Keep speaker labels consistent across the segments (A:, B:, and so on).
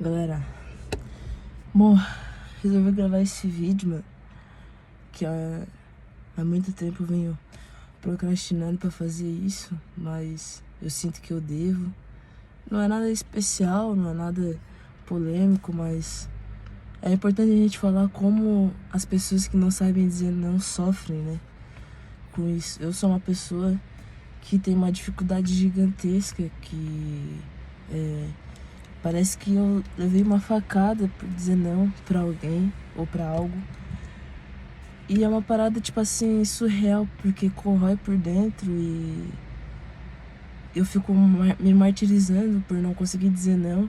A: Galera, bom, resolvi gravar esse vídeo, mano, que há muito tempo eu venho procrastinando pra fazer isso, mas eu sinto que eu devo. Não é nada especial, não é nada polêmico, mas é importante a gente falar como as pessoas que não sabem dizer não sofrem, né, com isso. Eu sou uma pessoa que tem uma dificuldade gigantesca, parece que eu levei uma facada por dizer não pra alguém ou pra algo. E é uma parada, tipo assim, surreal, porque corrói por dentro e eu fico me martirizando por não conseguir dizer não.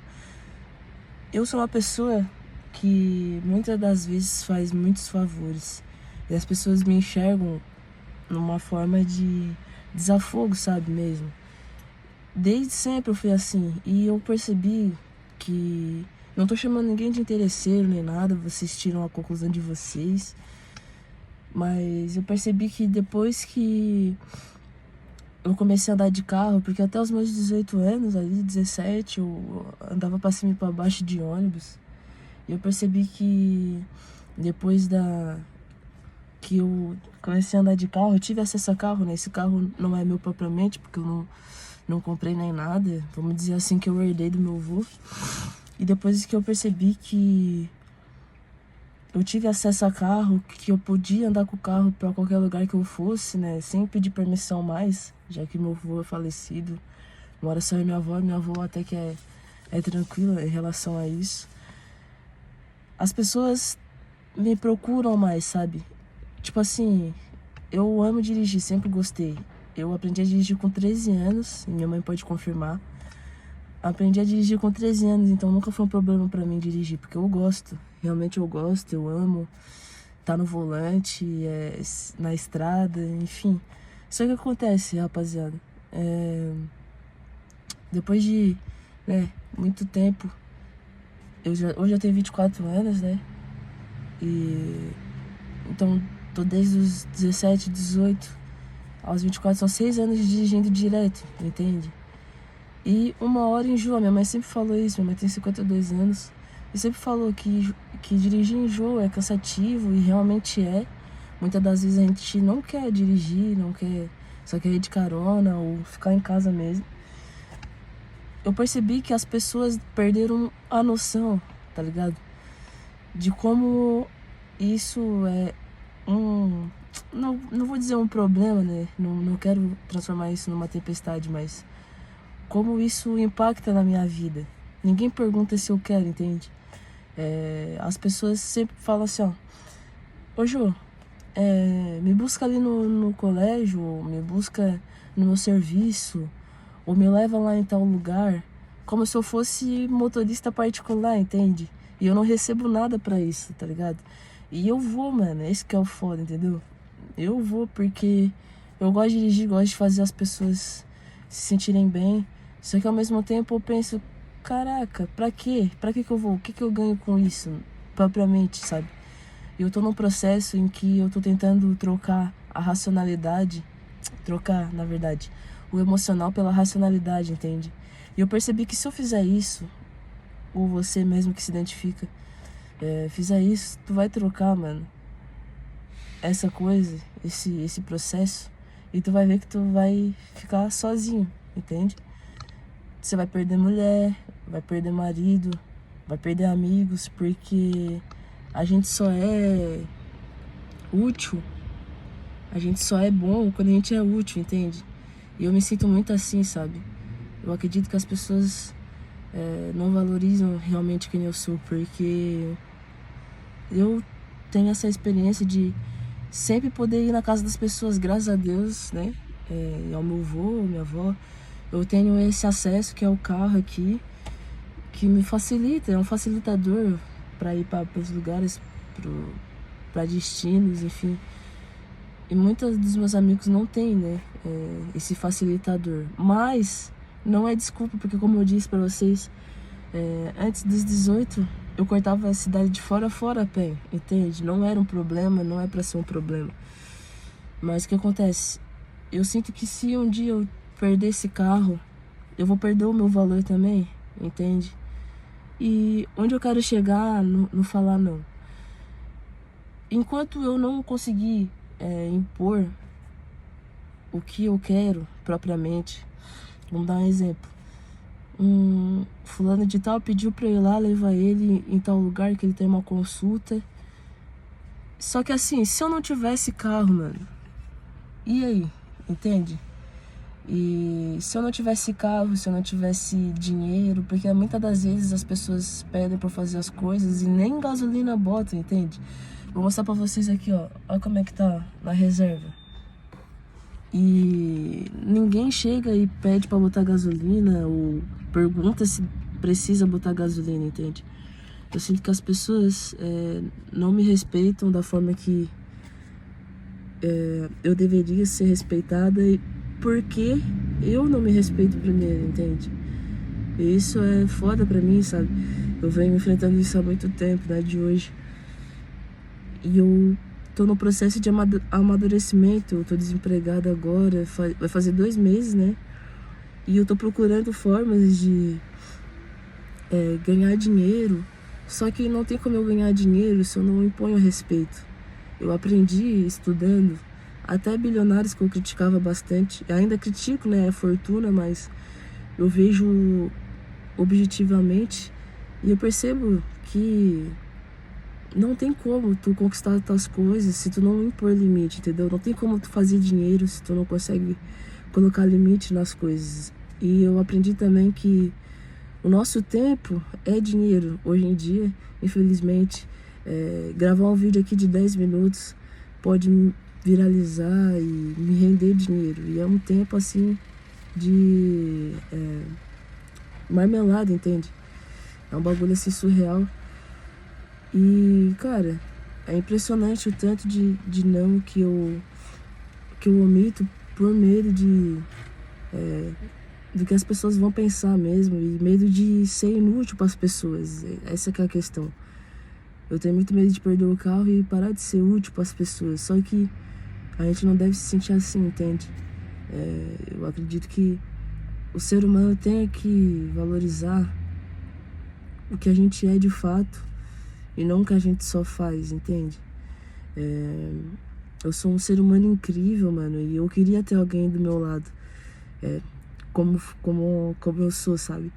A: Eu sou uma pessoa que muitas das vezes faz muitos favores. E as pessoas me enxergam numa forma de desafogo, sabe mesmo? Desde sempre eu fui assim. E eu percebi que não tô chamando ninguém de interesseiro nem nada, vocês tiram a conclusão de vocês. Mas eu percebi que depois que eu comecei a andar de carro, porque até os meus 18 anos, ali, 17, eu andava pra cima e pra baixo de ônibus. E eu percebi que depois que eu comecei a andar de carro, eu tive acesso a carro, né? Esse carro não é meu propriamente, porque eu não comprei nem nada. Vamos dizer assim que eu herdei do meu avô. E depois que eu percebi que eu tive acesso a carro, que eu podia andar com o carro pra qualquer lugar que eu fosse, né? Sem pedir permissão mais, já que meu avô é falecido. Mora só eu e minha avó até que é tranquila em relação a isso. As pessoas me procuram mais, sabe? Tipo assim, eu amo dirigir, sempre gostei. Eu aprendi a dirigir com 13 anos, e minha mãe pode confirmar. Aprendi a dirigir com 13 anos, então nunca foi um problema pra mim dirigir, porque eu gosto. Realmente eu gosto, eu amo tá no volante, na estrada, enfim. Só que acontece, rapaziada, depois de, né, muito tempo, hoje eu tenho 24 anos, né, e então tô desde os 17, 18 aos 24, são 6 anos dirigindo direto, entende? E uma hora enjoa, minha mãe sempre falou isso, minha mãe tem 52 anos, e sempre falou que dirigir enjoa, é cansativo, e realmente é. Muitas das vezes a gente não quer dirigir, não quer, só quer ir de carona ou ficar em casa mesmo. Eu percebi que as pessoas perderam a noção, tá ligado? De como isso é não vou dizer um problema, né? Não quero transformar isso numa tempestade, mas como isso impacta na minha vida. Ninguém pergunta se eu quero, entende? As pessoas sempre falam assim, ó, ô Jô, me busca ali no colégio, ou me busca no meu serviço, ou me leva lá em tal lugar, como se eu fosse motorista particular, entende? E eu não recebo nada pra isso, tá ligado? E eu vou, mano, esse que é o foda, entendeu? Eu vou porque eu gosto de dirigir, gosto de fazer as pessoas se sentirem bem. Só que ao mesmo tempo eu penso, caraca, pra quê? Pra que eu vou? O que eu ganho com isso? Propriamente, sabe? E eu tô num processo em que eu tô tentando trocar a racionalidade, trocar, na verdade, o emocional pela racionalidade, entende? E eu percebi que se eu fizer isso, ou você mesmo que se identifica, fizer isso, tu vai trocar, mano, essa coisa, esse processo, e tu vai ver que tu vai ficar sozinho, entende? Você vai perder mulher, vai perder marido, vai perder amigos, porque a gente só é útil, a gente só é bom quando a gente é útil, entende? E eu me sinto muito assim, sabe? Eu acredito que as pessoas não valorizam realmente quem eu sou, porque eu tenho essa experiência de sempre poder ir na casa das pessoas, graças a Deus, né? Ao meu avô, minha avó. Eu tenho esse acesso que é o carro aqui, que me facilita, é um facilitador para ir para os lugares, para destinos, enfim. E muitos dos meus amigos não têm, né, esse facilitador. Mas não é desculpa, porque como eu disse para vocês, antes dos 18, eu cortava a cidade de fora a fora a pé, entende? Não era um problema, não é para ser um problema. Mas o que acontece? Eu sinto que se um dia eu perder esse carro, eu vou perder o meu valor também, entende? E onde eu quero chegar, não falar não. Enquanto eu não conseguir impor o que eu quero propriamente, vamos dar um exemplo. Fulano de tal pediu pra eu ir lá levar ele em tal lugar que ele tem uma consulta. Só que assim, se eu não tivesse carro, mano, e aí? Entende? E se eu não tivesse carro, se eu não tivesse dinheiro, porque muitas das vezes as pessoas pedem pra fazer as coisas e nem gasolina botam, entende? Vou mostrar pra vocês aqui, ó. Olha como é que tá na reserva. E ninguém chega e pede pra botar gasolina ou pergunta se precisa botar gasolina, entende? Eu sinto que as pessoas não me respeitam da forma que eu deveria ser respeitada, porque eu não me respeito primeiro, entende? E isso é foda pra mim, sabe? Eu venho enfrentando isso há muito tempo, né, de hoje. E eu tô no processo de amadurecimento, eu tô desempregada agora, vai fazer 2 meses, né? E eu tô procurando formas de ganhar dinheiro, só que não tem como eu ganhar dinheiro se eu não imponho respeito. Eu aprendi estudando, até bilionários que eu criticava bastante, ainda critico, né, a fortuna, mas eu vejo objetivamente e eu percebo que não tem como tu conquistar as tuas coisas se tu não impor limite, entendeu? Não tem como tu fazer dinheiro se tu não consegue colocar limite nas coisas. E eu aprendi também que o nosso tempo é dinheiro. Hoje em dia, infelizmente, gravar um vídeo aqui de 10 minutos pode me viralizar e me render dinheiro. E é um tempo assim de marmelada, entende? É um bagulho assim surreal. E, cara, é impressionante o tanto de não que eu omito por medo do que as pessoas vão pensar mesmo, e medo de ser inútil para as pessoas. Essa que é a questão. Eu tenho muito medo de perder o carro e parar de ser útil para as pessoas. Só que a gente não deve se sentir assim, entende? Eu acredito que o ser humano tem que valorizar o que a gente é de fato e não o que a gente só faz, entende? Eu sou um ser humano incrível, mano, e eu queria ter alguém do meu lado, como eu sou, sabe?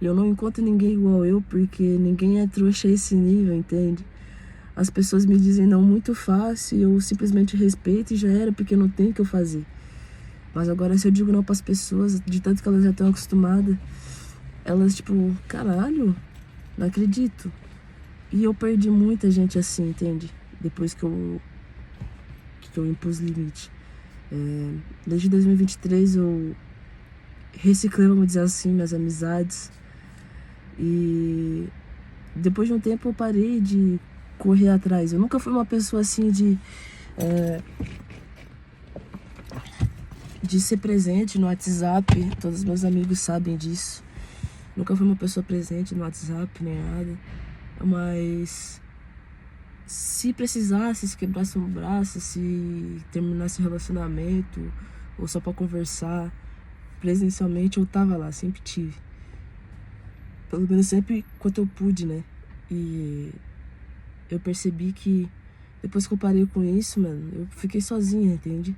A: E eu não encontro ninguém igual eu, porque ninguém é trouxa a esse nível, entende? As pessoas me dizem não muito fácil, eu simplesmente respeito e já era, porque não tem o que eu fazer. Mas agora, se eu digo não pras pessoas, de tanto que elas já estão acostumadas, elas tipo, caralho, não acredito. E eu perdi muita gente assim, entende? Depois que eu impus limite. Desde 2023 eu reciclei, vamos dizer assim, minhas amizades. E depois de um tempo eu parei de correr atrás. Eu nunca fui uma pessoa assim de ser presente no WhatsApp. Todos os meus amigos sabem disso. Nunca fui uma pessoa presente no WhatsApp, nem nada. Mas se precisasse, se quebrasse um braço, se terminasse o relacionamento, ou só pra conversar presencialmente, eu tava lá, sempre tive. Pelo menos sempre quanto eu pude, né? E eu percebi que depois que eu parei com isso, mano, eu fiquei sozinha, entende?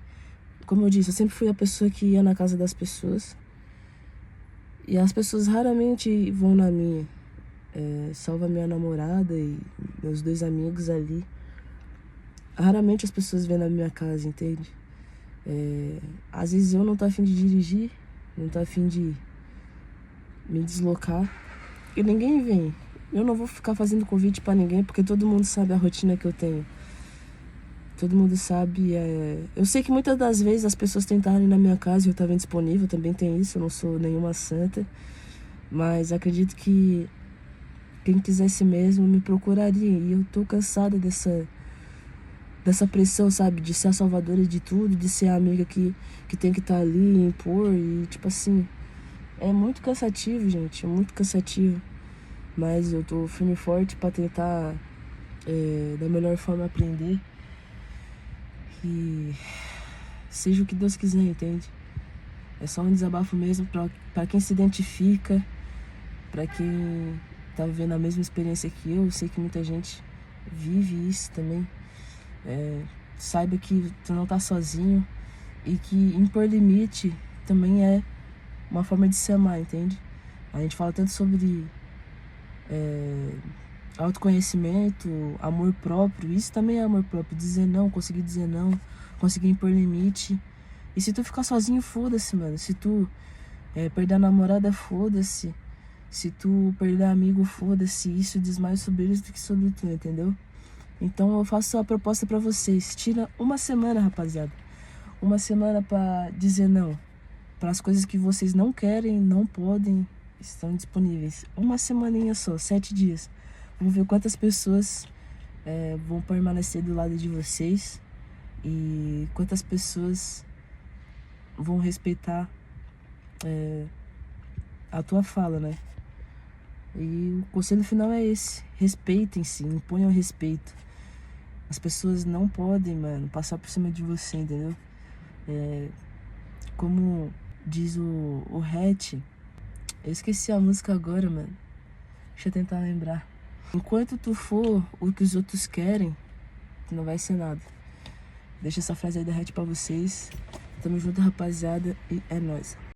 A: Como eu disse, eu sempre fui a pessoa que ia na casa das pessoas. E as pessoas raramente vão na minha. Salvo a minha namorada e meus 2 amigos ali. Raramente as pessoas vêm na minha casa, entende? Às vezes eu não tô afim de dirigir, não tô afim de me deslocar, e ninguém vem. Eu não vou ficar fazendo convite pra ninguém, porque todo mundo sabe a rotina que eu tenho. Todo mundo sabe. Eu sei que muitas das vezes as pessoas tentaram ir na minha casa e eu tava indisponível, também tem isso, eu não sou nenhuma santa. Mas acredito que quem quisesse mesmo me procuraria. E eu tô cansada dessa pressão, sabe? De ser a salvadora de tudo, de ser a amiga que tem que estar ali, impor. E tipo assim, é muito cansativo, gente, é muito cansativo. Mas eu tô firme e forte pra tentar da melhor forma aprender. E seja o que Deus quiser, entende? É só um desabafo mesmo pra quem se identifica, pra quem tá vivendo a mesma experiência que eu sei que muita gente vive isso também. Saiba que tu não tá sozinho e que impor limite também é uma forma de se amar, entende? A gente fala tanto sobre autoconhecimento, amor próprio. Isso também é amor próprio. Dizer não, conseguir impor limite. E se tu ficar sozinho, foda-se, mano. Se tu perder a namorada, foda-se. Se tu perder amigo, foda-se. Isso diz mais sobre eles do que sobre tu, entendeu? Então eu faço a proposta pra vocês. Tira uma semana, rapaziada. Uma semana pra dizer não. Para as coisas que vocês não querem, não podem, estão disponíveis. Uma semaninha só, 7 dias. Vamos ver quantas pessoas vão permanecer do lado de vocês e quantas pessoas vão respeitar a tua fala, né? E o conselho final é esse: respeitem-se, imponham respeito. As pessoas não podem, mano, passar por cima de você, entendeu? Como diz o Hatch, eu esqueci a música agora, mano. Deixa eu tentar lembrar. Enquanto tu for o que os outros querem, tu não vai ser nada. Deixa essa frase aí da Hatch pra vocês. Tamo junto, rapaziada, e é nóis.